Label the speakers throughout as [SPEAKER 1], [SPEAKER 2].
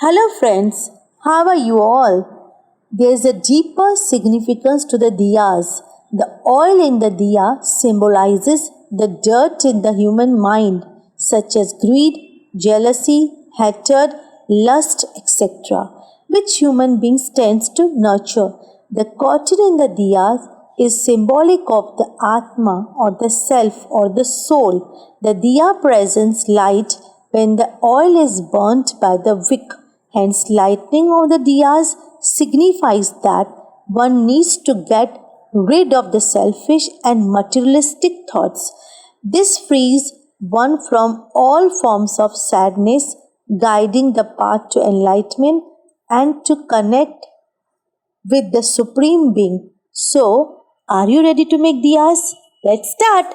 [SPEAKER 1] Hello, friends. How are you all? There's a deeper significance to the diyas. The oil in the diya symbolizes the dirt in the human mind, such as greed, jealousy, hatred, lust, etc., which human beings tends to nurture. The cotton in the diyas is symbolic of the Atma or the self or the soul. The diya presents light when the oil is burnt by the wick. Hence, lighting of the diyas signifies that one needs to get rid of the selfish and materialistic thoughts. This frees one from all forms of sadness, guiding the path to enlightenment and to connect with the Supreme Being. So, are you ready to make diyas? Let's start!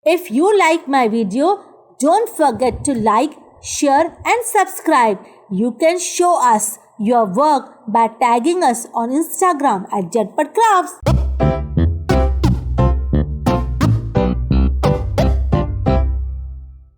[SPEAKER 1] If you like my video, don't forget to like, share and subscribe. You can show us your work by tagging us on Instagram at Jhatpat Crafts.